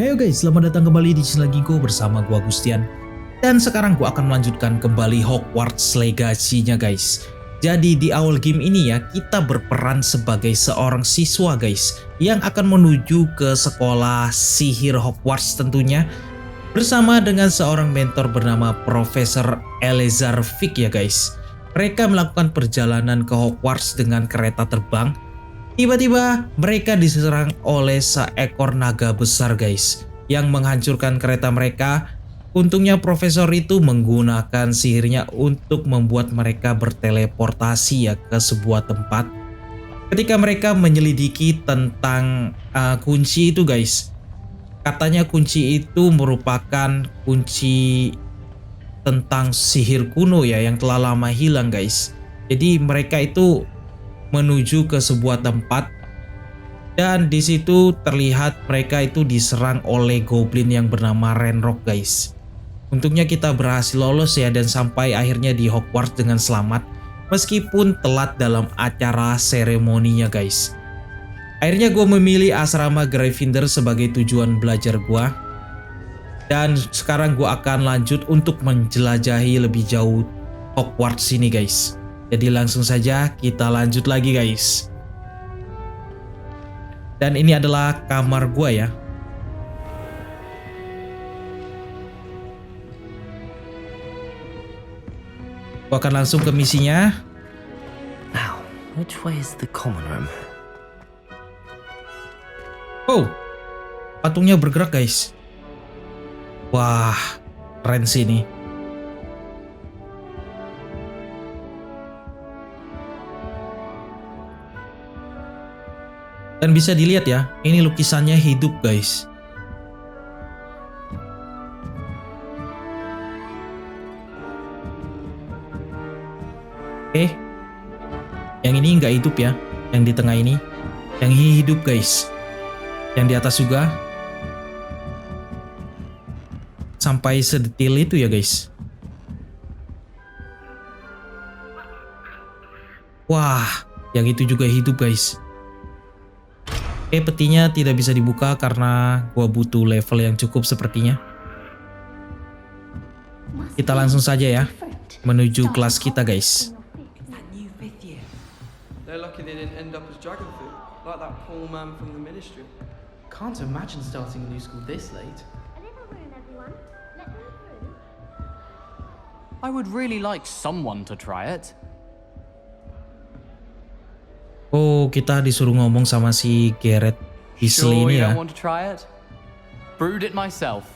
Heyo guys, selamat datang kembali di channel Ginkou bersama gua Gustian. Dan sekarang gua akan melanjutkan kembali Hogwarts Legacy-nya guys. Jadi di awal game ini ya, kita berperan sebagai seorang siswa guys, yang akan menuju ke sekolah sihir Hogwarts tentunya, bersama dengan seorang mentor bernama Profesor Elazar Fick ya guys. Mereka melakukan perjalanan ke Hogwarts dengan kereta terbang. Tiba-tiba mereka diserang oleh seekor naga besar guys, yang menghancurkan kereta mereka. Untungnya profesor itu menggunakan sihirnya untuk membuat mereka berteleportasi ya ke sebuah tempat. Ketika mereka menyelidiki tentang kunci itu guys, katanya kunci itu merupakan kunci tentang sihir kuno ya, yang telah lama hilang guys. Jadi mereka itu menuju ke sebuah tempat, dan di situ terlihat mereka itu diserang oleh goblin yang bernama Renrock guys. Untungnya kita berhasil lolos ya, dan sampai akhirnya di Hogwarts dengan selamat, meskipun telat dalam acara seremoninya guys. Akhirnya gue memilih asrama Gryffindor sebagai tujuan belajar gue, dan sekarang gue akan lanjut untuk menjelajahi lebih jauh Hogwarts ini guys. Jadi langsung saja kita lanjut lagi guys. Dan ini adalah kamar gua ya. Gua akan langsung ke misinya. Now, which way is the common room? Oh, patungnya bergerak guys. Wah, keren sih ini. Dan bisa dilihat ya, ini lukisannya hidup guys. Oke, yang ini nggak hidup ya, yang di tengah ini. Yang ini hidup guys. Yang di atas juga. Sampai sedetil itu ya guys. Wah, yang itu juga hidup guys. Oke, petinya tidak bisa dibuka karena gua butuh level yang cukup sepertinya. Kita langsung saja ya menuju kelas kita guys. Can't imagine starting a new school this late. I would really like someone to try it. Oh, kita disuruh ngomong sama si Garrett Weasley Sure ini you ya. don't want to try it? Brewed it myself.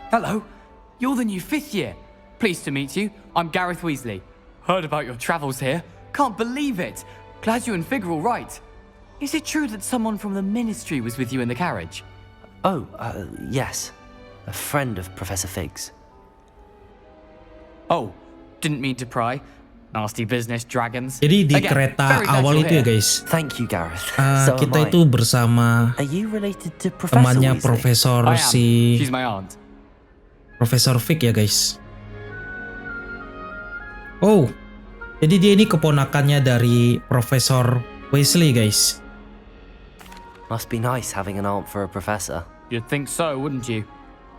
Hello, you're the new 5th year. Pleased to meet you. I'm Gareth Weasley. Heard about your travels here. Can't believe it. Glad you and Fig are all right. Is it true that someone from the Ministry was with you in the carriage? Oh, yes. A friend of Professor Fig's. Oh, didn't mean to pry. Nasty business, dragons. Jadi di Again, kereta very glad awal you're itu ya here. guys. Thank you, Gareth. So am Kita I. itu bersama Are you related to Professor temannya Weasley? Profesor I am. si She's my aunt. Profesor Fick ya guys. Oh, jadi dia ini keponakannya dari Profesor Weasley guys. Must be nice having an aunt for a professor. You'd think so, wouldn't you?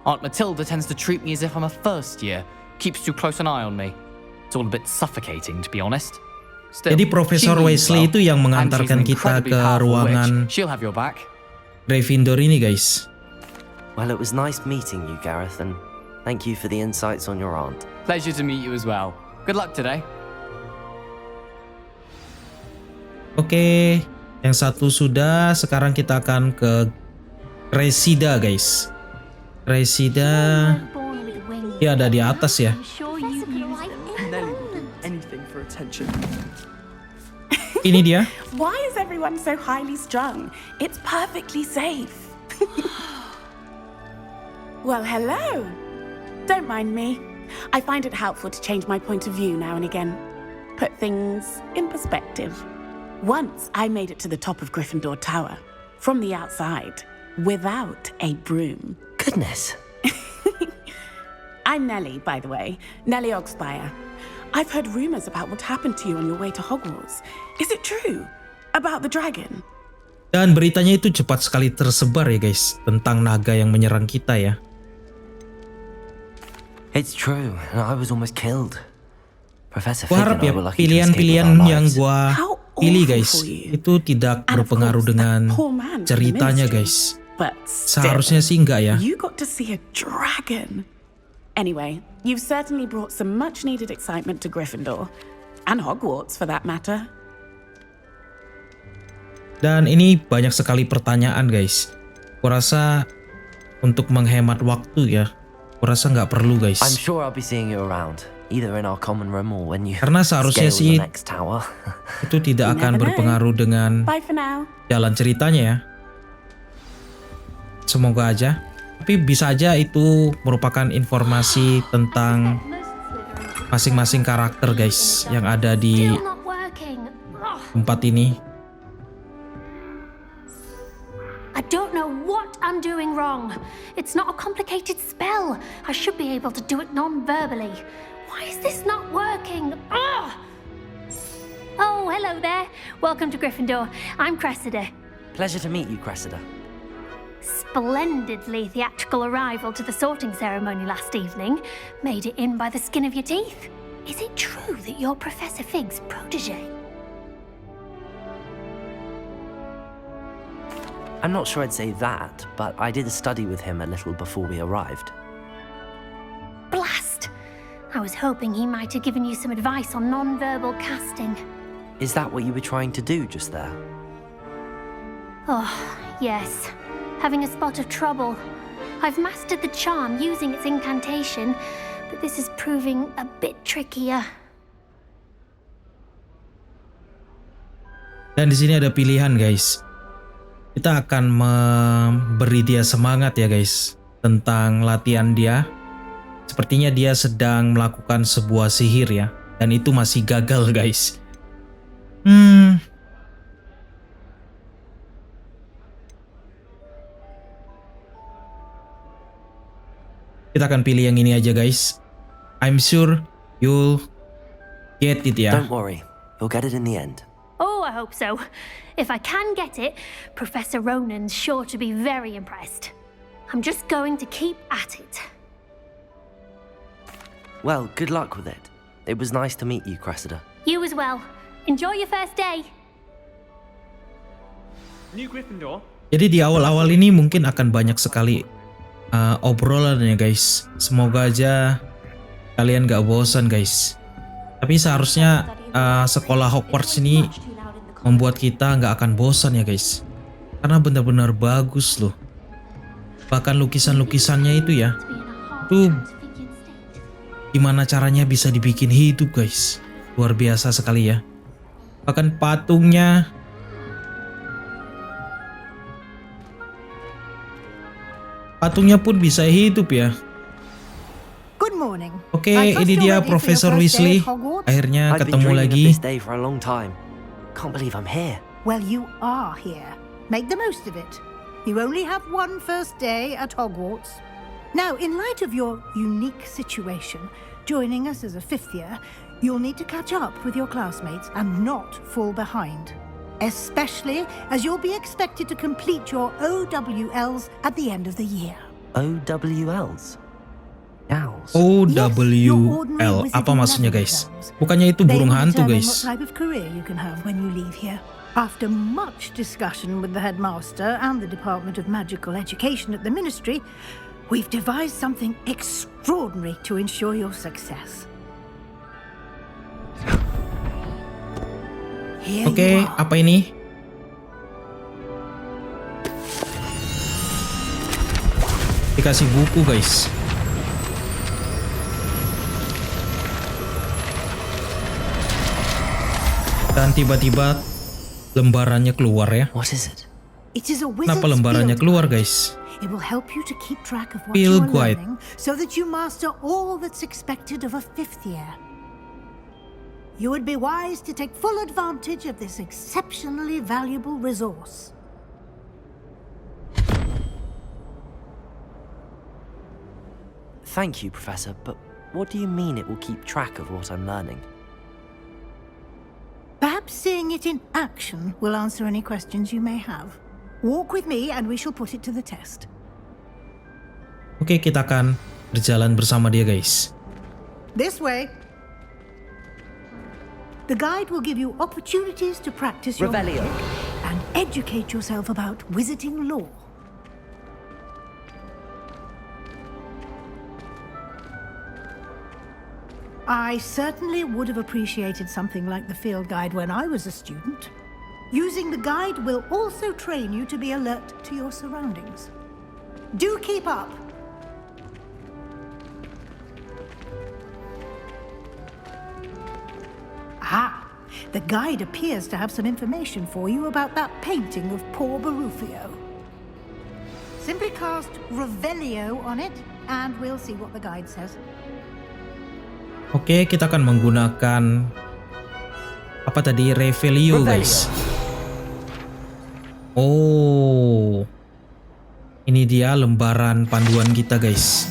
Aunt Matilda tends to treat me as if I'm a first year. Keeps too close an eye on me. It's all a bit suffocating, to be honest. Still, Jadi Profesor she means Weasley well, itu yang and she's mengantarkan an kita incredibly ke powerful ruangan witch. She'll have your back. Gryffindor ini guys. Well, it was nice meeting you, Gareth, and thank you for the insights on your aunt. Pleasure to meet you as well. Good luck today. Oke, yang satu sudah. Sekarang kita akan ke Resida guys. Resida, dia ada di atas ya. Anything for attention. Ini dia. Why is everyone so highly strung? It's perfectly safe. Well, hello. Don't mind me. I find it helpful to change my point of view now and again. Put things in perspective. Once I made it to the top of Gryffindor Tower, from the outside, without a broom. Goodness. I'm Nellie, by the way. Nellie Oxfire. I've heard rumors about what happened to you on your way to Hogwarts. Is it true? About the dragon? Dan beritanya itu cepat sekali tersebar ya guys, tentang naga yang menyerang kita ya. It's true, and I was almost killed. Professor Gua harap figured I ya were lucky to escape pilihan-pilihan with our yang lives. gua How pilih awful guys for you. itu tidak And of berpengaruh course, that dengan poor man from the ceritanya ministry. guys. But still, Seharusnya sih enggak ya. you got to see a dragon. Anyway, you've certainly brought some much-needed excitement to Gryffindor. And Hogwarts, for that matter. Dan ini banyak sekali pertanyaan guys. Kurasa untuk menghemat waktu ya, kurasa nggak perlu guys. I'm sure I'll be seeing you around, either in our common room or when you Karena seharusnya scale sih the next tower. itu tidak You akan never know. berpengaruh dengan Bye for now. jalan ceritanya ya. Semoga aja. Tapi bisa aja itu merupakan informasi tentang masing-masing karakter guys yang ada di Still not working. Ugh. tempat ini. I don't know what I'm doing wrong. It's not a complicated spell. I should be able to do it non-verbally. Why is this not working? Ugh. Oh, hello there. Welcome to Gryffindor. I'm Cressida. Pleasure to meet you, Cressida. Splendidly theatrical arrival to the sorting ceremony last evening. Made it in by the skin of your teeth. Is it true that you're Professor Fig's protege? I'm not sure I'd say that, but I did study with him a little before we arrived. Blast! I was hoping he might have given you some advice on non-verbal casting. Is that what you were trying to do just there? Oh, yes. Having a spot of trouble. I've mastered the charm using its incantation, but this is proving a bit trickier. Dan di sini ada pilihan guys. Kita akan memberi dia semangat ya guys tentang latihan dia. Sepertinya dia sedang melakukan sebuah sihir ya, dan itu masih gagal guys. Kita akan pilih yang ini aja guys. I'm sure you'll get it ya. Don't worry, you'll get it in the end. Oh, I hope so. If I can get it, Professor Ronan's sure to be very impressed. I'm just going to keep at it. Well, good luck with it. It was nice to meet you, Cressida. You as well. Enjoy your first day. New Gryffindor? Jadi di awal-awal ini mungkin akan banyak sekali obrolan ya guys. Semoga aja kalian gak bosan guys. Tapi seharusnya sekolah Hogwarts ini membuat kita gak akan bosan ya guys. Karena benar-benar bagus loh. Bahkan lukisan-lukisannya itu ya, itu gimana caranya bisa dibikin hidup guys. Luar biasa sekali ya. Bahkan patungnya, pun bisa hidup ya. Good morning. Oke, I trust ini you're dia ready for your Profesor first day Weasley. at Hogwarts? Akhirnya I've been ketemu dreaming lagi. of this day for a long time. Can't believe I'm here. Well, you are here. Make the most of it. You only have one first day at Hogwarts. Now, in light of your unique situation, joining us as a fifth year, you'll need to catch up with your classmates and not fall behind. Especially as you'll be expected to complete your OWLs at the end of the year. OWLs? Owls? OWL, apa maksudnya guys? Bukannya itu burung hantu guys? What type of career you can have when you leave here. After much discussion with the headmaster and the Department of Magical Education at the Ministry, we've devised something extraordinary to ensure your success. Here Oke, you are. apa ini? Dikasih buku guys. Dan tiba-tiba lembarannya keluar ya. What is it? It is a Kenapa wizard's lembarannya field keluar guide. guys? It will help you to keep track of what Field you are guide. learning so that you master all that's expected of a fifth year. You would be wise to take full advantage of this exceptionally valuable resource. Thank you, Professor, but what do you mean it will keep track of what I'm learning? Perhaps seeing it it in action will answer any questions you may have. Walk with me and we shall put it to the test. Oke, kita akan berjalan bersama dia, guys. This way. The guide will give you opportunities to practice your Revelio. magic and educate yourself about wizarding lore. I certainly would have appreciated something like the field guide when I was a student. Using the guide will also train you to be alert to your surroundings. Do keep up! Ah, the guide appears to have some information for you about that painting of poor Barufio. Simply cast Revelio on it and we'll see what the guide says. Oke, kita akan menggunakan apa tadi? Revelio, guys. Oh. Ini dia lembaran panduan kita, guys.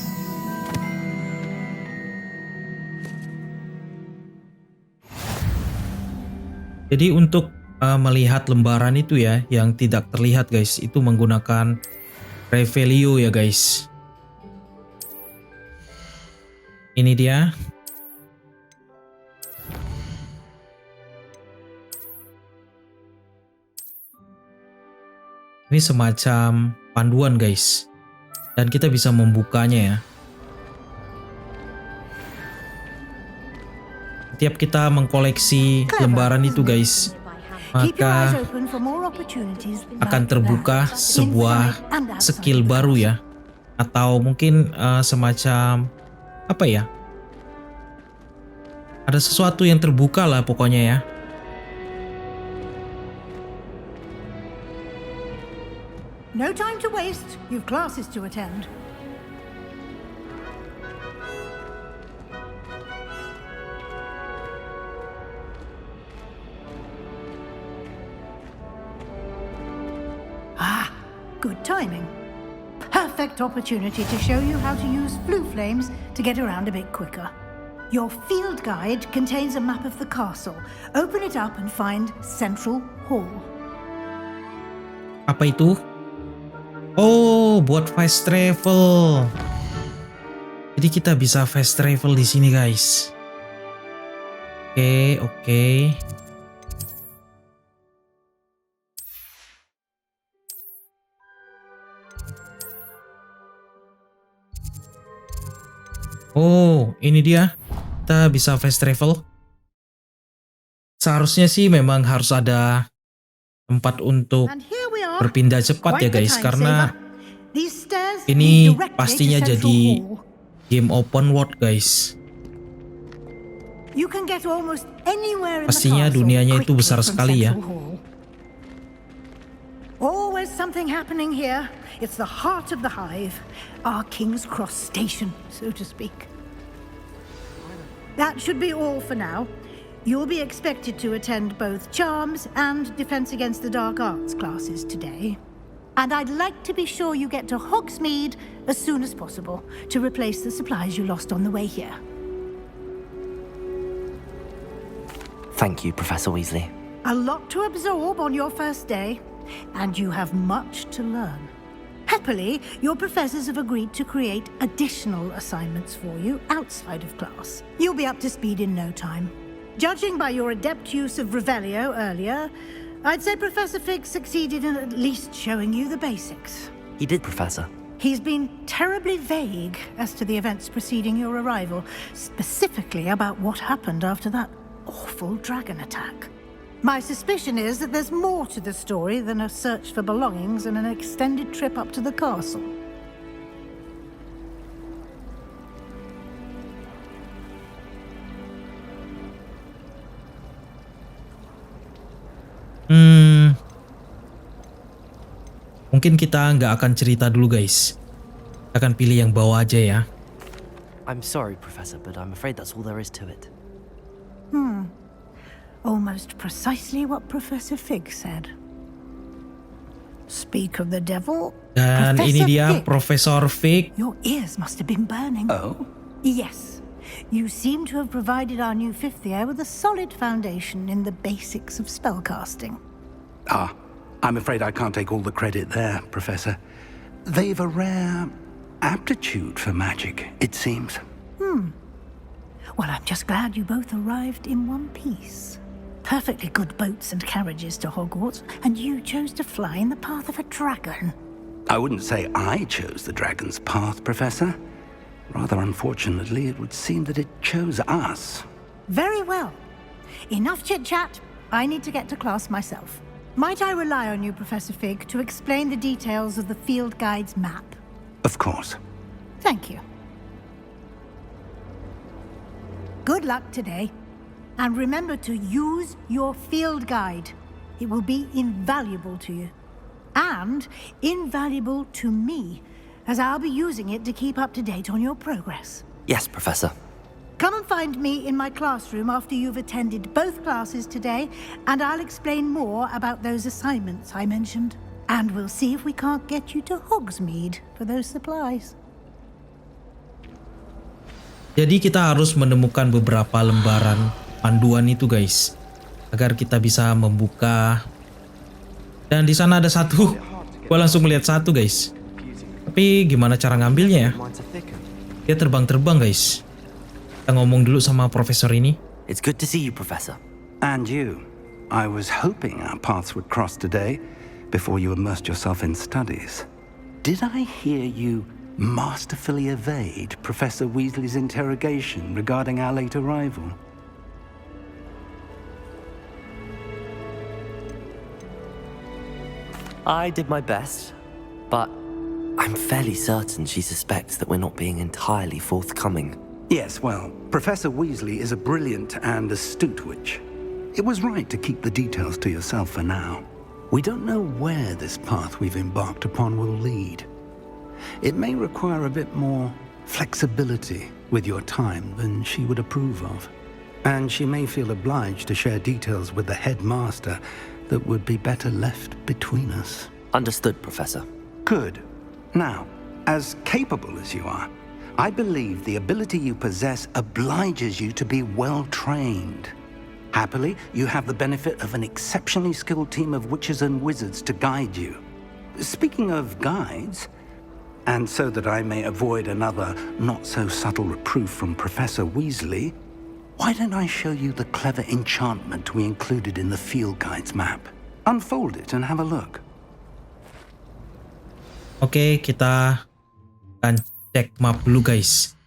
Jadi untuk melihat lembaran itu ya, yang tidak terlihat, guys, itu menggunakan Revelio ya, guys. Ini dia. Ini semacam panduan, guys, dan kita bisa membukanya ya. Setiap kita mengkoleksi lembaran itu, guys, maka akan terbuka sebuah skill baru ya, atau mungkin semacam apa ya? Ada sesuatu yang terbuka lah pokoknya ya. No time to waste. You've classes to attend. Ah, good timing. Perfect opportunity to show you how to use flue flames to get around a bit quicker. Your field guide contains a map of the castle. Open it up and find Central Hall. Apa itu? Oh, buat fast travel. Jadi kita bisa fast travel di sini, guys. Oke. Oh, ini dia. Kita bisa fast travel. Seharusnya sih memang harus ada tempat untuk berpindah cepat ya, guys, karena ini pastinya jadi game open world, guys. Pastinya dunianya itu besar sekali ya. Always something happening here. It's the heart of the hive, our King's Cross station, so to speak. That should be all for now. You'll be expected to attend both Charms and Defense Against the Dark Arts classes today. And I'd like to be sure you get to Hogsmeade as soon as possible to replace the supplies you lost on the way here. Thank you, Professor Weasley. A lot to absorb on your first day, and you have much to learn. Happily, your professors have agreed to create additional assignments for you outside of class. You'll be up to speed in no time. Judging by your adept use of Revelio earlier, I'd say Professor Fig succeeded in at least showing you the basics. He did, Professor. He's been terribly vague as to the events preceding your arrival, specifically about what happened after that awful dragon attack. My suspicion is that there's more to the story than a search for belongings and an extended trip up to the castle. Mungkin kita nggak akan cerita dulu, guys. Kita akan pilih yang bawah aja ya. I'm sorry, Professor, but I'm afraid that's all there is to it. Almost precisely what Professor Fig said. Speak of the devil. Dan ini Professor dia Fig. Profesor Fig. Your ears must have been burning. Oh? Yes. You seem to have provided our new fifth year with a solid foundation in the basics of spellcasting. Ah, I'm afraid I can't take all the credit there, Professor. They've a rare aptitude for magic, it seems. Well, I'm just glad you both arrived in one piece. Perfectly good boats and carriages to Hogwarts, and you chose to fly in the path of a dragon. I wouldn't say I chose the dragon's path, Professor. Rather unfortunately, it would seem that it chose us. Very well. Enough chit-chat. I need to get to class myself. Might I rely on you, Professor Fig, to explain the details of the field guide's map? Of course. Thank you. Good luck today. And remember to use your field guide. It will be invaluable to you. And invaluable to me, as I'll be using it to keep up to date on your progress. Yes, Professor. Come and find me in my classroom after you've attended both classes today, and I'll explain more about those assignments I mentioned. And we'll see if we can't get you to Hogsmeade for those supplies. Jadi kita harus menemukan beberapa lembaran panduan itu guys, agar kita bisa membuka. Dan di sana ada satu. Gua langsung melihat satu guys. Tapi gimana cara ngambilnya ya? Dia terbang-terbang guys. Kita ngomong dulu sama profesor ini. It's good to see you, Professor. And you. I was hoping our paths would cross today before you immersed yourself in studies. Did I hear you masterfully evade Professor Weasley's interrogation regarding our late arrival? I did my best, but I'm fairly certain she suspects that we're not being entirely forthcoming. Yes, well, Professor Weasley is a brilliant and astute witch. It was right to keep the details to yourself for now. We don't know where this path we've embarked upon will lead. It may require a bit more flexibility with your time than she would approve of. And she may feel obliged to share details with the headmaster that would be better left between us. Understood, Professor. Good. Now, as capable as you are, I believe the ability you possess obliges you to be well trained. Happily, you have the benefit of an exceptionally skilled team of witches and wizards to guide you. Speaking of guides, and so that I may avoid another not-so-subtle reproof from Professor Weasley, why don't I show you the clever enchantment we included in the field guide's map? Unfold it and have a look. Oke, kita akan cek map dulu guys.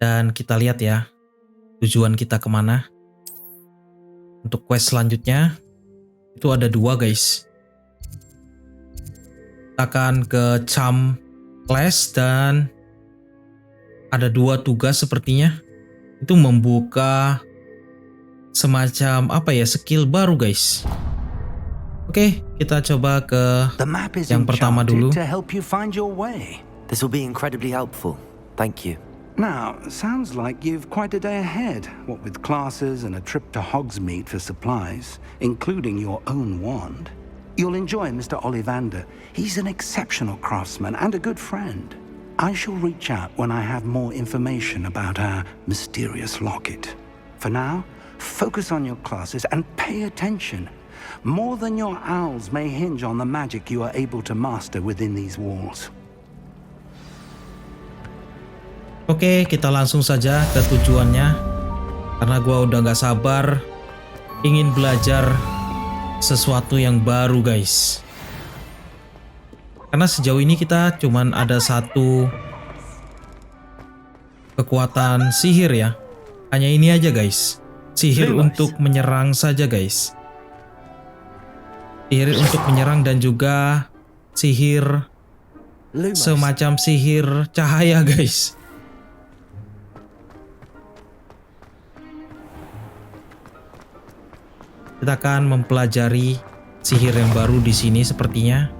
Dan kita lihat ya, tujuan kita kemana. Untuk quest selanjutnya, itu ada 2 guys. Kita akan ke Charm Class dan ada 2 tugas sepertinya. Itu membuka semacam apa ya, skill baru guys. Oke, kita coba ke yang pertama dulu. This will be incredibly helpful. Thank you. Now, sounds like you've quite a day ahead, what with classes and a trip to Hogsmeade for supplies, including your own wand. You'll enjoy Mr. Ollivander. He's an exceptional craftsman and a good friend. I shall reach out when I have more information about our mysterious locket. For now, focus on your classes and pay attention. More than your owls may hinge on the magic you are able to master within these walls. Oke, kita langsung saja ke tujuannya. Karena gua udah gak sabar ingin belajar sesuatu yang baru guys. Karena sejauh ini kita cuman ada satu kekuatan sihir ya. Hanya ini aja guys. Sihir untuk menyerang saja guys. Sihir untuk menyerang dan juga sihir semacam sihir cahaya guys. Kita akan mempelajari sihir yang baru di sini sepertinya.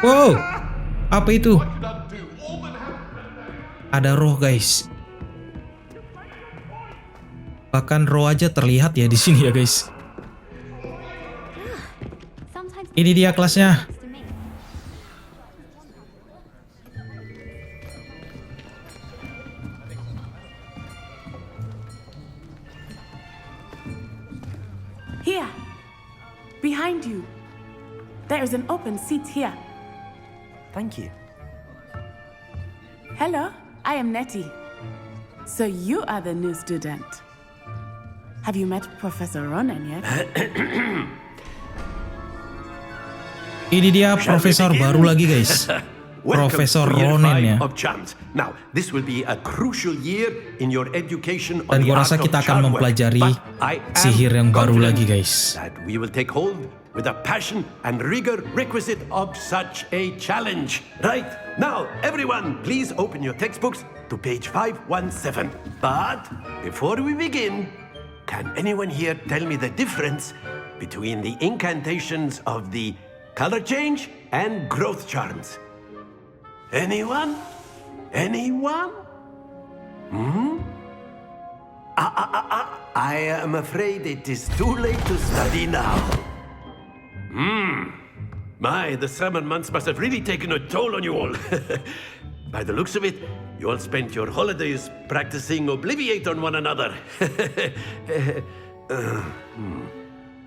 Wow, apa itu? Ada roh guys. Bahkan roh aja terlihat ya di sini ya guys. Sometimes Ini dia kelasnya. Here, behind you. There is an open seat here. Thank you. Hello, I am Nettie. So you are the new student. Have you met Professor Ronen yet? Ini dia profesor baru lagi guys. Profesor Ronen ya. Now, this will be a crucial year in your education. Dan gua rasa kita akan mempelajari sihir yang baru lagi guys. That we will take hold with the passion and rigor requisite of such a challenge. Right, now everyone please open your textbooks to page 517. But before we begin, can anyone here tell me the difference between the incantations of the color change and growth charms? Anyone? Anyone? I am afraid it is too late to study now. My, the summer months must have really taken a toll on you all. By the looks of it, you all spent your holidays practicing Obliviate on one another.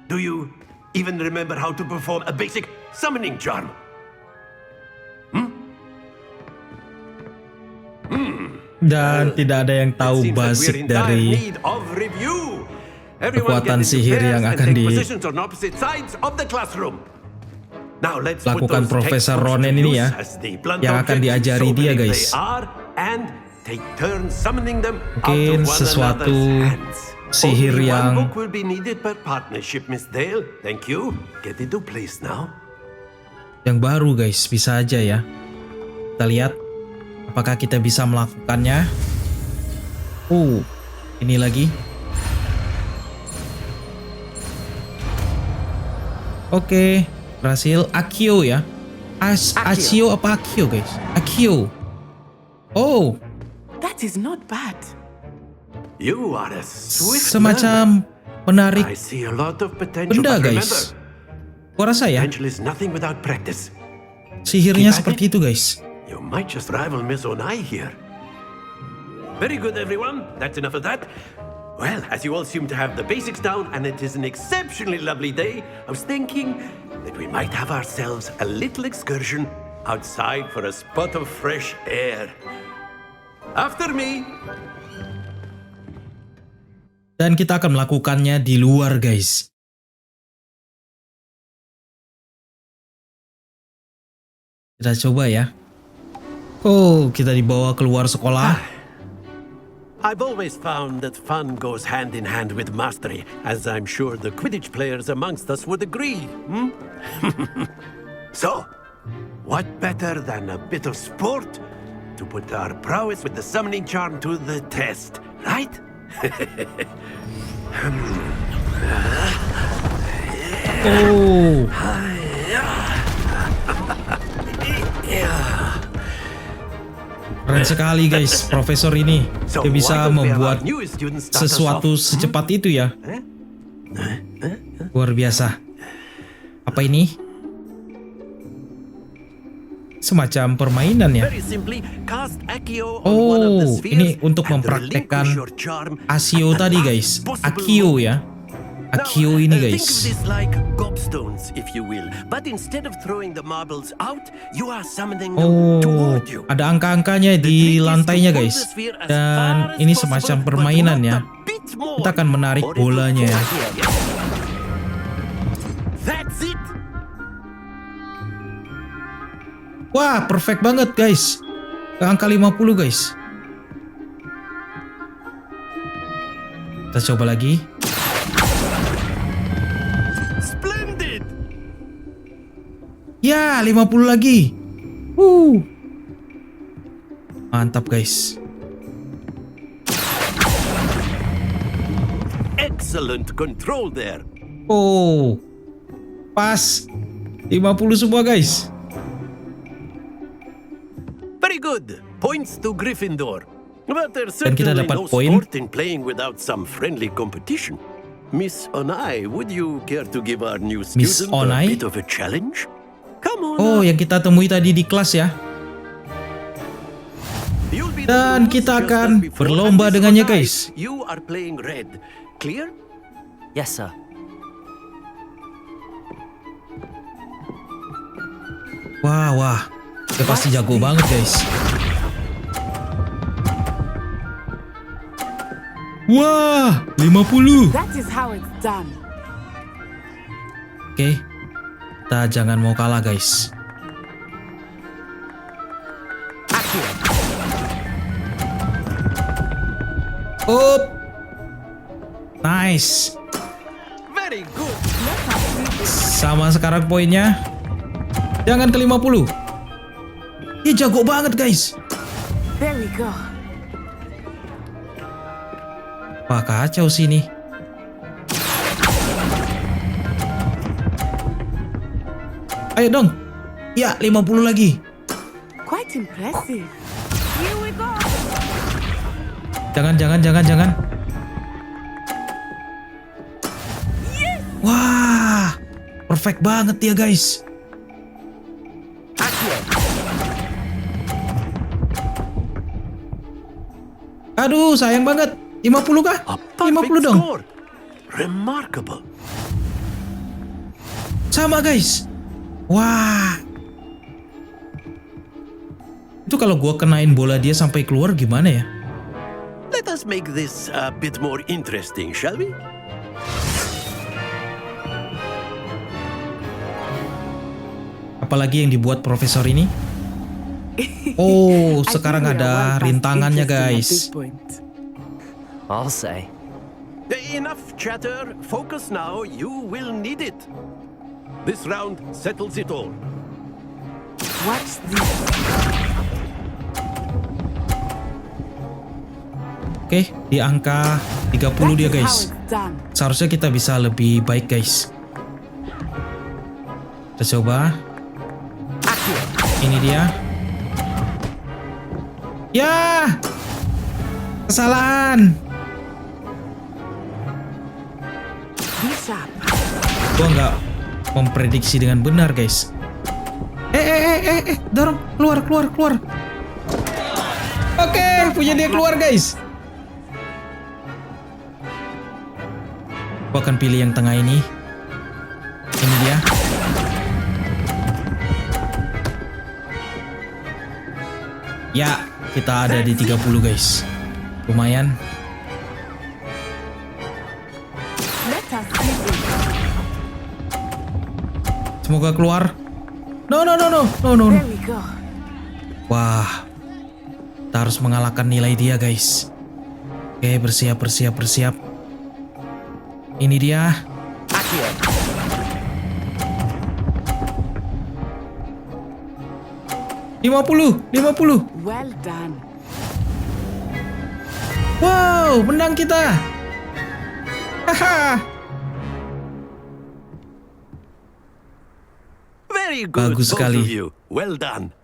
Do you even remember how to perform a basic summoning charm? Dan tidak ada yang tahu basic dari kekuatan sihir yang akan dilakukan Profesor Ronen ini ya, yang akan diajari dia guys. Mungkin sesuatu sihir yang baru guys, bisa aja ya. Kita lihat apakah kita bisa melakukannya. Ini lagi. Oke, berhasil. Akio ya. Asio apa Akio guys? Akio. Oh, That is not bad. You are a swift semacam menarik I see a lot of potential, benda but guys. Gua rasa ya, potential is nothing without practice. sihirnya seperti itu guys. You might just rival Miss Onai here. Very good, everyone. That's enough of that. Well, as you all seem to have the basics down, and it is an exceptionally lovely day, I was thinking that we might have ourselves a little excursion outside for a spot of fresh air. After me. Dan kita akan melakukannya di luar guys. Kita coba ya. Kita dibawa keluar sekolah. I've always found that fun goes hand in hand with mastery, as I'm sure the Quidditch players amongst us would agree. So, what better than a bit of sport to put our prowess with the summoning charm to the test, right? Keren sekali guys, profesor ini. Dia bisa membuat sesuatu secepat itu ya. Luar biasa. Apa ini? Semacam permainan ya. Ini untuk mempraktekkan Asio tadi guys. Akio ya. Akio ini guys. Ada angka-angkanya di lantainya guys. Dan ini semacam permainan ya. Kita akan menarik bolanya ya. Wah, perfect banget guys. Ke angka 50 guys. Kita coba lagi. Ya, 50 lagi. Mantap guys. Excellent control there. Pas. 50 semua guys. Very good. Points to Gryffindor. But there's Dan kita certainly dapat no poin. sport in playing without some friendly competition. Miss Onai, would you care to give our new Miss student a Onai? bit of a challenge? Come on. Oh, yang kita temui tadi di kelas ya. You'll be the Dan blues kita just akan as before. berlomba And Miss dengannya, Onai, guys. You are playing red. Clear? Yes, sir. Wah. Dia pasti jago banget, guys. Wah, 50. That is how it's done. Oke. Kita jangan mau kalah, guys. Up. Nice. Very good. Sama sekarang poinnya. Jangan ke 50. Dia jago banget, guys. There we go. Wah, kacau sini. Ayo dong. Ya, 50 lagi. Quite impressive. Here we go. Jangan. Wah, perfect banget ya, guys. Aduh, sayang banget. 50 kah? A 50 perfect dong. score. Remarkable. Sama, guys. Wah. Itu kalau gua kenain bola dia sampai keluar gimana ya? Let us make this a bit more interesting, shall we? Apalagi yang dibuat profesor ini? Oh, sekarang ada rintangannya, guys. I'll say. Enough chatter. Focus now. You will need it. This round settles it all. Watch this. Oke, di angka 30 dia, guys. Seharusnya kita bisa lebih baik, guys. Kita coba. Ini dia. Ya! Kesalahan. Gua nggak memprediksi dengan benar, guys. Dorong, keluar. Oke, punya dia keluar, guys. Gua akan pilih yang tengah ini. Ini dia. Ya, kita ada di 30, guys. Lumayan. Semoga keluar. No. Wah. Kita harus mengalahkan nilai dia, guys. Oke, bersiap. Ini dia. Lima puluh. Well done. Wow, menang kita. Haha. Very good, Bagus both sekali. of you. Well done.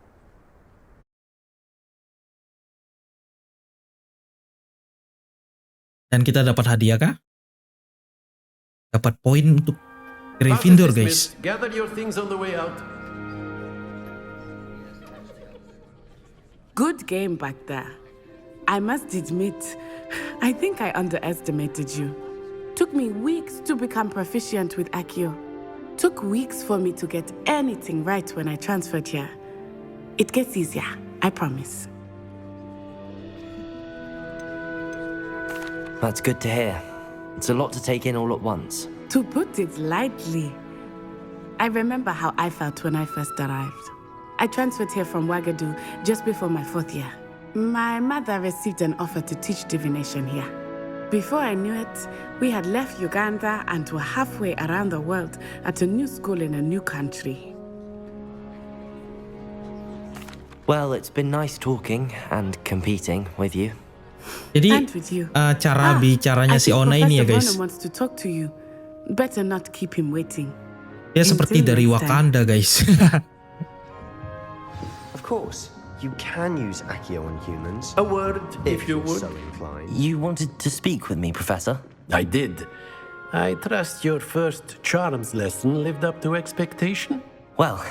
Dan kita dapat hadiah kah? Dapat poin untuk Gryffindor, guys. Gather your things on the way out. Good game back there. I must admit, I think I underestimated you. Took me weeks to become proficient with Accio. Took weeks for me to get anything right when I transferred here. It gets easier, I promise. That's good to hear. It's a lot to take in all at once. To put it lightly, I remember how I felt when I first arrived. I transferred here from Ouagadougou just before my 4th year. My mother received an offer to teach divination here. Before I knew it, we had left Uganda and were halfway around the world at a new school in a new country. Well, it's been nice talking and competing with you. Jadi And with you. cara bicaranya si Ona ini ya, guys. Wants to talk to you. Better not keep him waiting. Dia seperti dari Wakanda, guys. Of course, you can use Accio on humans. A word, if you you're would. so inclined. You wanted to speak with me, Professor? I did. I trust your first charms lesson lived up to expectation? Well,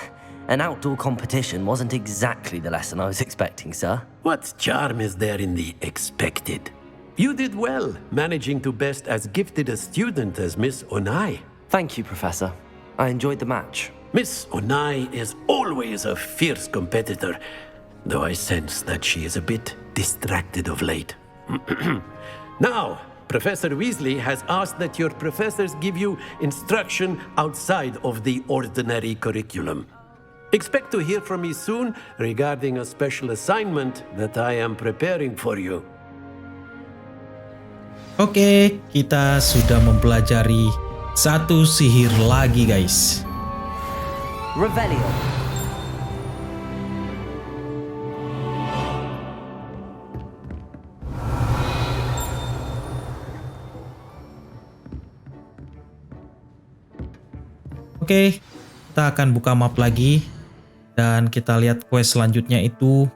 an outdoor competition wasn't exactly the lesson I was expecting, sir. What charm is there in the expected? You did well, managing to best as gifted a student as Miss Onai. Thank you, Professor. I enjoyed the match. Miss Onai is always a fierce competitor, though I sense that she is a bit distracted of late. Now, Professor Weasley has asked that your professors give you instruction outside of the ordinary curriculum. Expect to hear from me soon regarding a special assignment that I am preparing for you. Oke, kita sudah mempelajari satu sihir lagi, guys. Revelio. Oke, kita akan buka map lagi dan kita lihat quest selanjutnya itu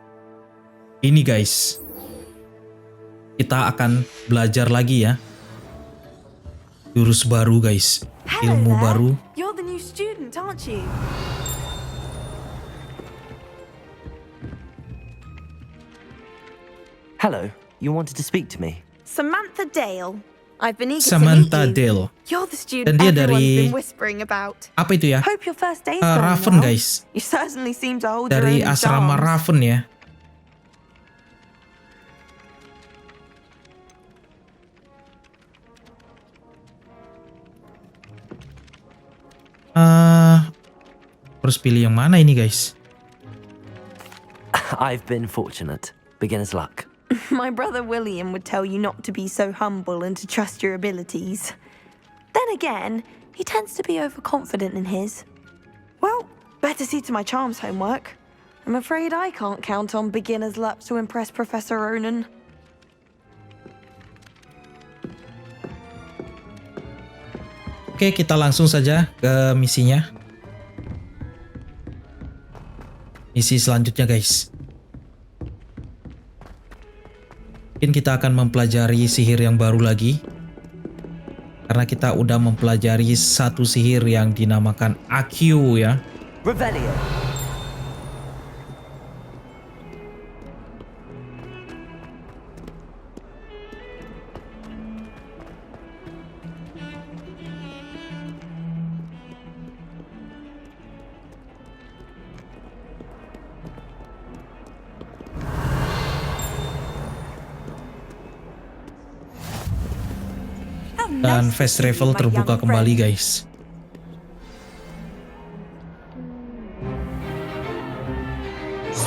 ini, guys. Kita akan belajar lagi ya. Jurus baru, guys. Ilmu baru. You're the new student, aren't you? Hello, you wanted to speak to me? Samantha Dale. I've been eager Samantha to meet you. Dale. You're the student Dan dia everyone's dari been whispering about. apa itu ya? Hope your first day's going Raven, well. guys. You certainly seem to hold Dari your own asrama charms. Raven ya. Harus pilih yang mana ini, guys? I've been fortunate. Beginner's luck. My brother William would tell you not to be so humble and to trust your abilities. Then again, he tends to be overconfident in his. Well, better see to my charms homework. I'm afraid I can't count on beginner's luck to impress Professor Ronan. Oke, kita langsung saja ke misinya. Misi selanjutnya, guys. Mungkin kita akan mempelajari sihir yang baru lagi. Karena kita udah mempelajari satu sihir yang dinamakan AQ ya. Revelio. Dan fast travel terbuka kembali, guys. Is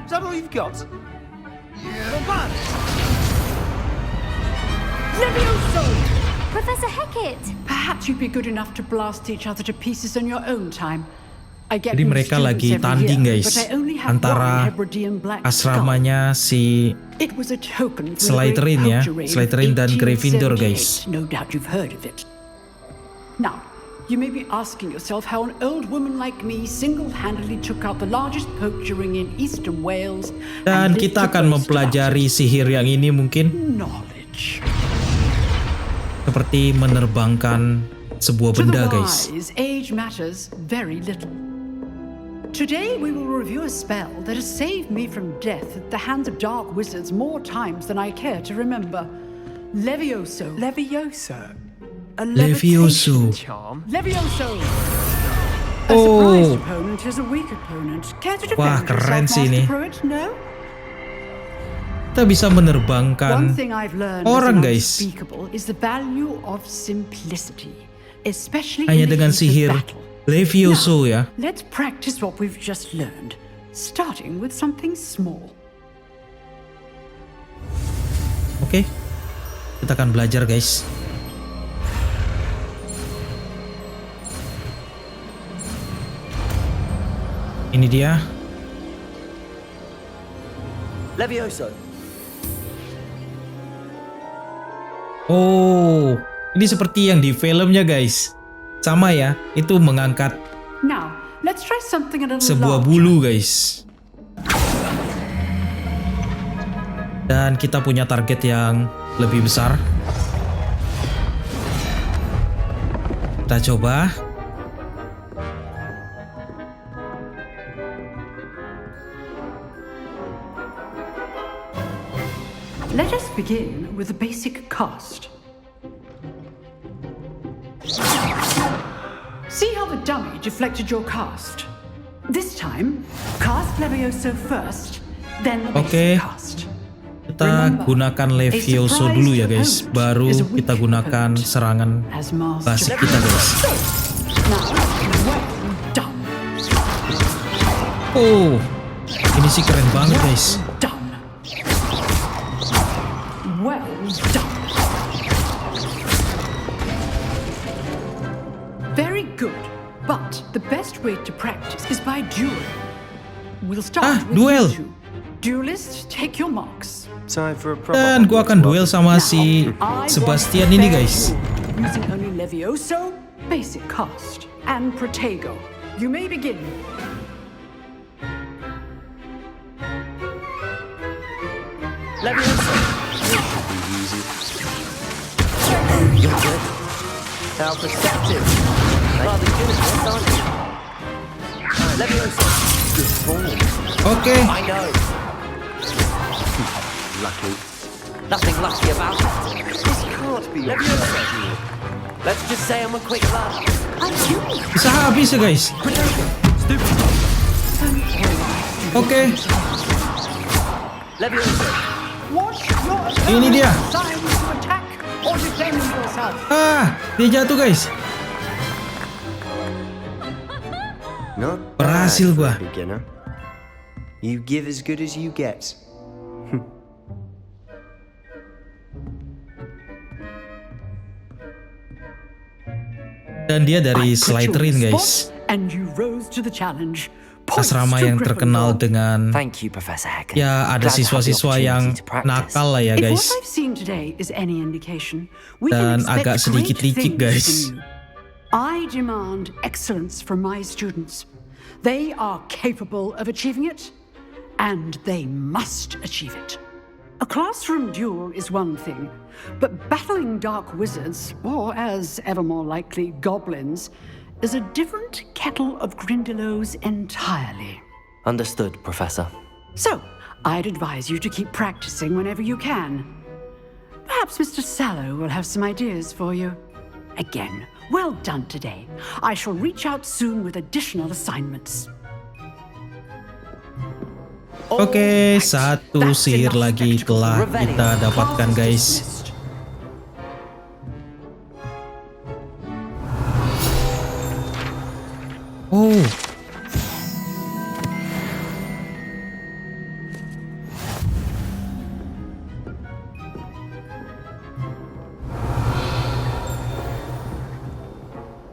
that all you've got? Professor Hecat! Perhaps you'd be good enough to blast each other to pieces on your own time. Jadi mereka lagi tanding, guys, antara asramanya si Slytherin ya, Slytherin dan Gryffindor, guys. No doubt you've heard of it. Now, you may be asking yourself how an old woman like me single-handedly took out the largest poachering in Eastern Wales. Dan kita akan mempelajari sihir yang ini mungkin seperti menerbangkan sebuah benda, guys. Age matters very little. Today we will review a spell that has saved me from death at the hands of dark wizards more times than I care to remember. Levioso. Levioso? A Levioso. levitation charm? Levioso! A surprised opponent is a weak opponent. Care to Wah, defend keren yourself, sih ini. Master Pruitt? No? Kita bisa menerbangkan One thing I've learned orang, as guys. unspeakable is the value of simplicity, especially Hanya in the dengan heat of sihir battle. Levioso ya. Let's practice what we've just learned, starting with something small. Oke, kita akan belajar, guys. Ini dia. Levioso. Oh, ini seperti yang di filmnya, guys. Sama ya, itu mengangkat Now, let's try something a little sebuah larger. bulu, guys. Dan kita punya target yang lebih besar. Kita coba. Let us begin with the basic cast. See how the dummy deflected your cast? This time, cast Levioso first, then the basic cast. Kita gunakan Levioso dulu ya guys, baru kita gunakan serangan basic kita guys. Oh, ini sih keren banget guys. Well done. Very good, but the best way to practice is by duel. We'll start with duel. you two. Duelists, take your marks. Dan gua akan duel sama si Sebastian ini guys. Using only Levioso, basic cast, and Protego. You may begin. Levioso. You're good. How perceptive. Rather good at this, aren't you? Levioso. Good form. Okay. I know. Lucky. Nothing lucky about it. This can't be Levioso. Let's just say I'm a quick learner. Bisa habis ya guys. Okay. Levioso. Ini dia. Or defend yourself. Dia jatuh guys. Not Berhasil bad for gua. a beginner. You give as good as you get. Dan dia dari Slytherin guys. And you rose to the challenge. Asrama yang terkenal dengan ya ada siswa-siswa yang nakal lah ya guys. Dan agak sedikit licik guys. I demand excellence from my students. They are capable of achieving it, and they must achieve it. A classroom duel is one thing, but battling dark wizards, or as ever more likely, goblins, is a different kettle of Grindylows entirely. Understood, Professor. So, I'd advise you to keep practicing whenever you can. Perhaps Mr. Sallow will have some ideas for you. Again, well done today. I shall reach out soon with additional assignments. Oke, satu sihir lagi telah kita dapatkan guys. Oh.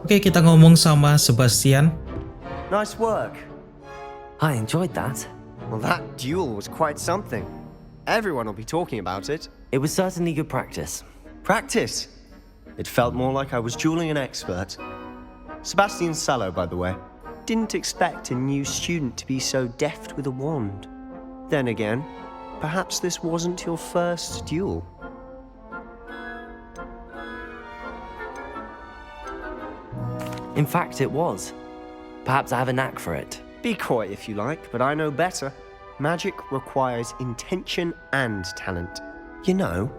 Oke, kita ngomong sama Sebastian. Nice work. I enjoyed that. Well, that duel was quite something. Everyone will be talking about it. It was certainly good practice. Practice? It felt more like I was dueling an expert. Sebastian Sallow, by the way. Didn't expect a new student to be so deft with a wand. Then again, perhaps this wasn't your first duel. In fact, it was. Perhaps I have a knack for it. Be coy if you like, but I know better. Magic requires intention and talent. You know,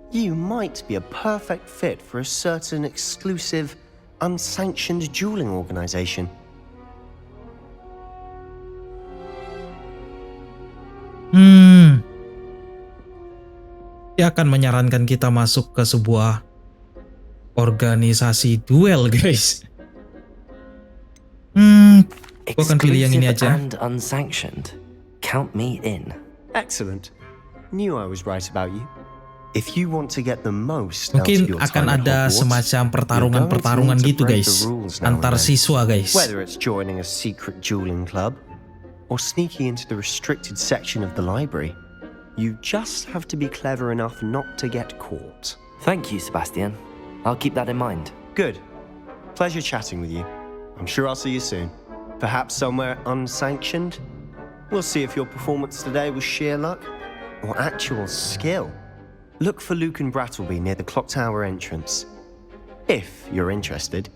you might be a perfect fit for a certain exclusive, unsanctioned dueling organization. Dia akan menyarankan kita masuk ke sebuah organisasi duel, guys. Gue akan pilih yang ini aja. And unsanctioned. Count me in. Excellent. Knew I was right about you. If you want to get the most mungkin akan ada semacam pertarungan-pertarungan gitu guys antar siswa guys. Whether it's joining a secret dueling club or sneaking into the restricted section of the library, you just have to be clever enough not to get caught. Thank you, Sebastian. I'll keep that in mind. Good. Pleasure chatting with you. I'm sure I'll see you soon. Perhaps somewhere unsanctioned. We'll see if your performance today was sheer luck or actual skill, look for Luke and Brattleby near the clock tower entrance. If you're interested.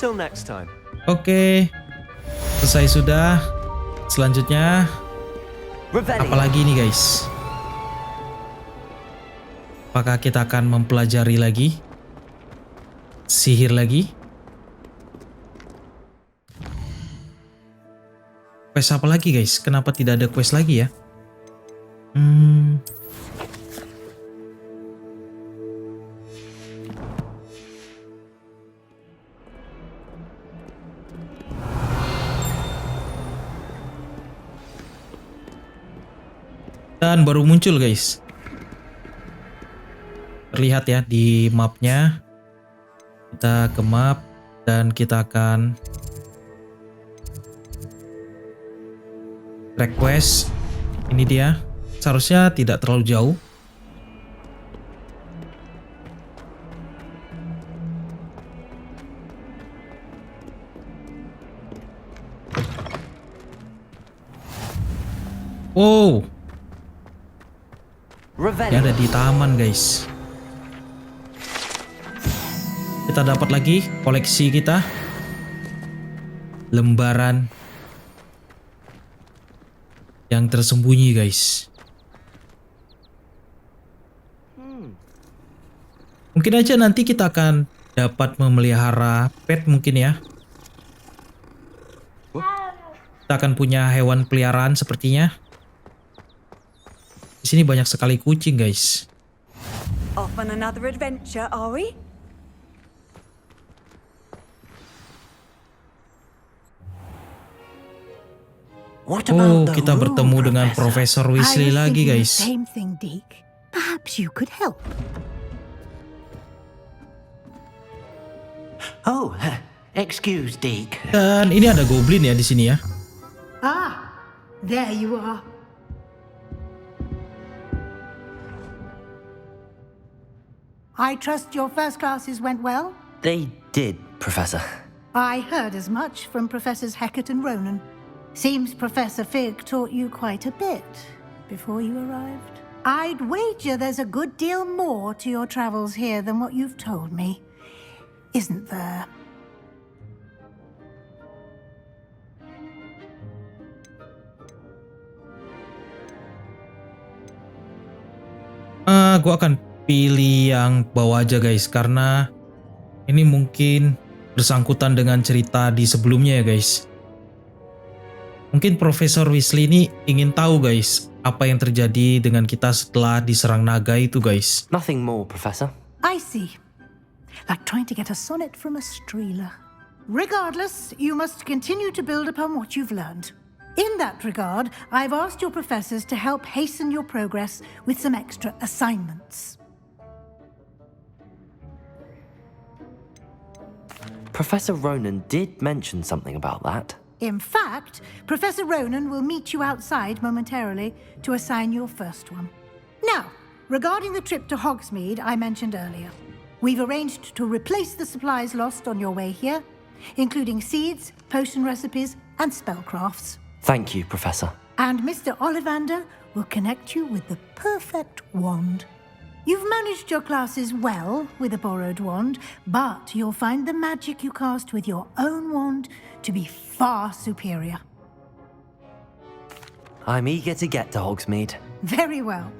Till next time. Oke, selesai sudah. Selanjutnya, apalagi nih guys? Apakah kita akan mempelajari lagi? Sihir lagi? Quest apa lagi guys? Kenapa tidak ada quest lagi ya? Dan baru muncul guys. Terlihat ya di mapnya. Kita ke map dan kita akan request. Ini dia. Seharusnya tidak terlalu jauh. Wow. Ini ada di taman guys. Kita dapat lagi koleksi kita. Lembaran yang tersembunyi guys. Mungkin aja nanti kita akan dapat memelihara pet mungkin ya. Kita akan punya hewan peliharaan sepertinya. Di sini banyak sekali kucing guys. Off on another adventure, are we? Oh, kita bertemu dengan Profesor Weasley lagi guys. Same thing, Deke. Perhaps you could help. Oh, excuse Deke. Dan ini ada goblin ya di sini ya. Ah, there you are. I trust your first classes went well? They did, Professor. I heard as much from Professors Hecat and Ronan. Seems Professor Fig taught you quite a bit before you arrived. I'd wager there's a good deal more to your travels here than what you've told me. Isn't there? Gue akan pilih yang bawah aja guys, karena ini mungkin bersangkutan dengan cerita di sebelumnya ya guys. Mungkin Profesor Weasley ini ingin tahu guys, apa yang terjadi dengan kita setelah diserang naga itu guys. Nothing more, Professor. I see. Like trying to get a sonnet from a streeler. Regardless, you must continue to build upon what you've learned. In that regard, I've asked your professors to help hasten your progress with some extra assignments. Professor Ronan did mention something about that. In fact, Professor Ronan will meet you outside momentarily to assign your first one. Now, regarding the trip to Hogsmeade I mentioned earlier, we've arranged to replace the supplies lost on your way here, including seeds, potion recipes, and spellcrafts. Thank you, Professor. And Mr. Ollivander will connect you with the perfect wand. You've managed your classes well with a borrowed wand, but you'll find the magic you cast with your own wand to be far superior. I'm eager to get to Hogsmeade. Very well.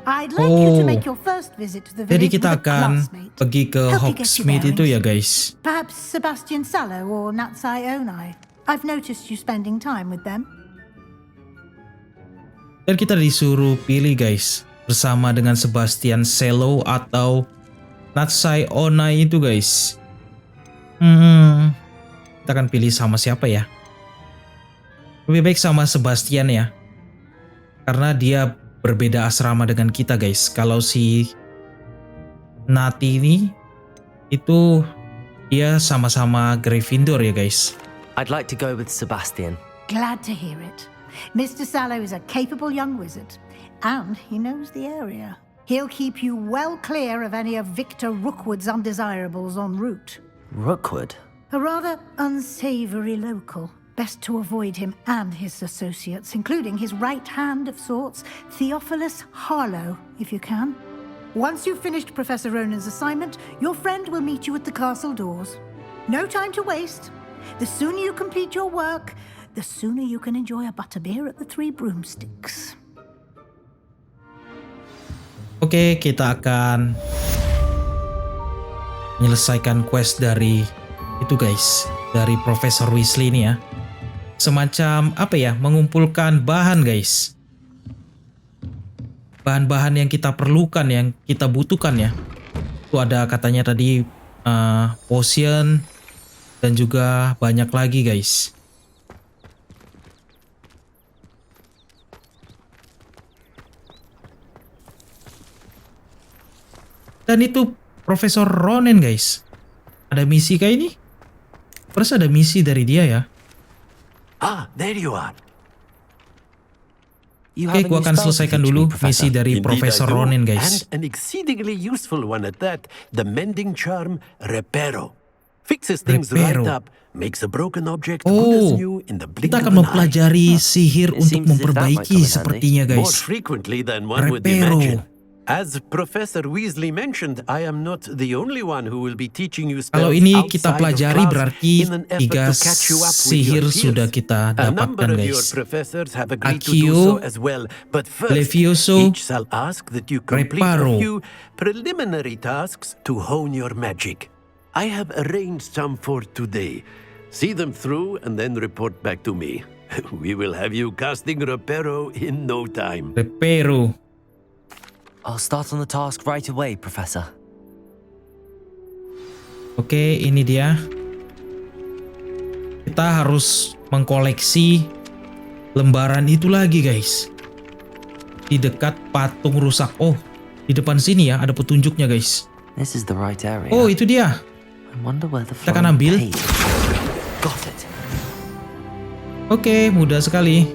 I'd like you to make your first visit to the Jadi village kita with a akan classmate. pergi ke Help you get your Hogsmeade itu ya bearings. guys. Perhaps Sebastian Sallow or Natsai Onai. I've noticed you spending time with them. Dan kita disuruh pilih guys, bersama dengan Sebastian Sallow atau Natsai Onai itu guys. Kita akan pilih sama siapa ya? Lebih baik sama Sebastian ya. Karena dia berbeda asrama dengan kita guys. Kalau si Nati ini itu dia sama-sama Gryffindor ya guys. I'd like to go with Sebastian. Glad to hear it. Mr. Sallow is a capable young wizard, and he knows the area. He'll keep you well clear of any of Victor Rookwood's undesirables en route. Rookwood? A rather unsavory local. Best to avoid him and his associates, including his right hand of sorts, Theophilus Harlow, if you can. Once you've finished Professor Ronan's assignment, your friend will meet you at the castle doors. No time to waste. The sooner you complete your work, the sooner you can enjoy a butterbeer at the Three Broomsticks. Oke, kita akan menyelesaikan quest dari itu guys, dari Profesor Weasley ini ya. Semacam apa ya, mengumpulkan bahan guys. Bahan-bahan yang kita perlukan, yang kita butuhkan ya. Itu ada katanya tadi potion dan juga banyak lagi guys. Dan itu Profesor Ronan guys. Ada misi kayak ini? Terus ada misi dari dia ya. Ah, there you are. Oke, gua akan selesaikan dulu misi dari Profesor Ronan guys. And an exceedingly useful one at that. The mending charm Reparo. Fixes things right up, makes a broken object good as new in the blink kita of akan an mempelajari eye. sihir untuk memperbaiki sepertinya More guys. frequently than one would imagine. As Professor Weasley mentioned, I am not the only one who will be teaching you spells. Kalau ini kita outside of pelajari class berarti in an effort 3 to catch you up with sihir your peers. sudah kita A number dapatkan of your guys. professors have agreed to do Accio, so as well, but first, Levioso, each shall ask that you complete Reparo. a few preliminary tasks to hone your magic. I have arranged some for today. See them through and then report back to me. We will have you casting Reparo in no time. Reparo. I'll start on the task right away, Professor. Oke, ini dia. Kita harus mengkoleksi lembaran itu lagi guys. Di dekat patung rusak. Oh, di depan sini ya ada petunjuknya guys. This is the right area. Oh, itu dia. I wonder where the Kita akan ambil. page. Got it. Oke, mudah sekali.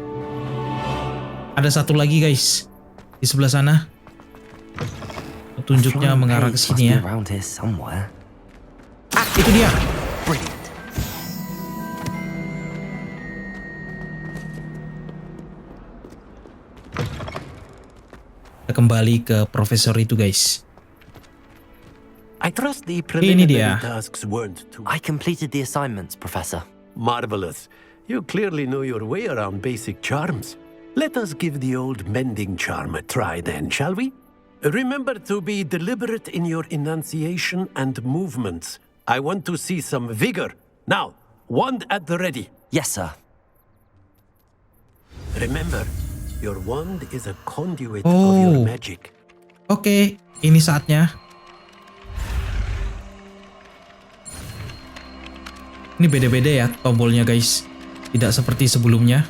Ada satu lagi guys. Di sebelah sana. Petunjuknya mengarah ke sini ya. Around here somewhere. Itu dia. Brilliant. Kita kembali ke profesor itu guys. I trust the Ini preliminary dia. tasks weren't too I completed the assignments, Professor. marvelous. You clearly know your way around basic charms. Let us give the old mending charm a try then, shall we? Remember to be deliberate in your enunciation and movements. I want to see some vigor. Now, wand at the ready. Yes, sir. Remember, your wand is a conduit of your magic. Oke, ini saatnya. Ini beda-beda ya tombolnya guys. Tidak seperti sebelumnya.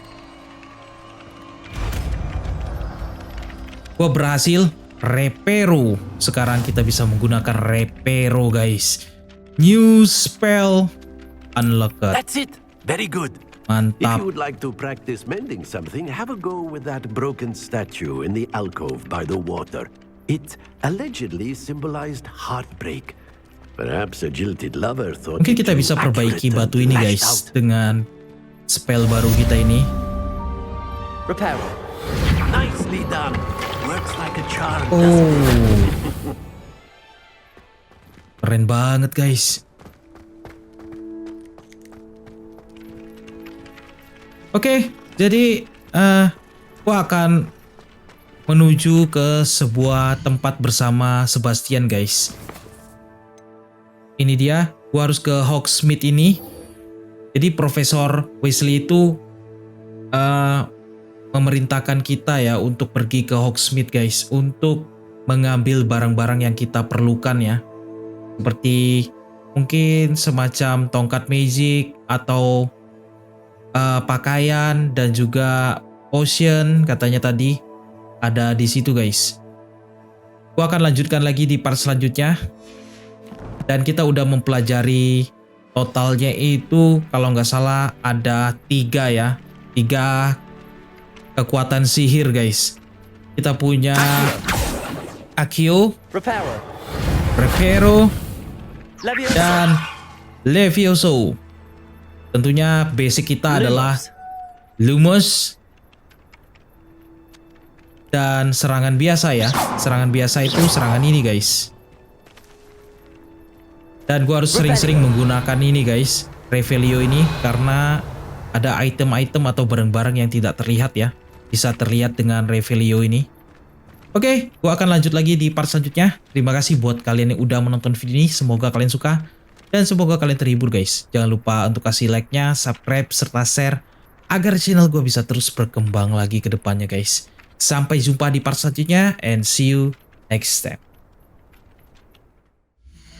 Gua berhasil Reparo. Sekarang kita bisa menggunakan Reparo guys. New spell unlocked. That's it. Very good. If Mantap. you would like to practice mending something, have a go with that broken statue in the alcove by the water. It allegedly symbolized heartbreak. Perhaps a jilted lover thought Mungkin it kita too bisa perbaiki accurate and batu ini lashed guys out. dengan spell baru kita ini. Repair. Nicely done. Works like a charm. Oh. Keren banget guys. Oke, jadi gua akan menuju ke sebuah tempat bersama Sebastian guys. Ini dia, gua harus ke Hogsmeade ini. Jadi Profesor Weasley itu memerintahkan kita ya untuk pergi ke Hogsmeade guys, untuk mengambil barang-barang yang kita perlukan ya. Seperti mungkin semacam tongkat magic atau pakaian dan juga potion katanya tadi ada di situ guys. Gua akan lanjutkan lagi di part selanjutnya. Dan kita udah mempelajari totalnya itu kalau nggak salah ada 3 ya. 3 kekuatan sihir guys. Kita punya Accio, Reparo, dan Levioso. Tentunya basic kita adalah Lumos dan serangan biasa ya. Serangan biasa itu serangan ini guys. Dan gua harus sering-sering menggunakan ini guys, Revelio ini, karena ada item-item atau barang-barang yang tidak terlihat ya. Bisa terlihat dengan Revelio ini. Oke, gua akan lanjut lagi di part selanjutnya. Terima kasih buat kalian yang udah menonton video ini. Semoga kalian suka. Dan semoga kalian terhibur guys. Jangan lupa untuk kasih like-nya, subscribe, serta share. Agar channel gue bisa terus berkembang lagi ke depannya guys. Sampai jumpa di part selanjutnya. And see you next time.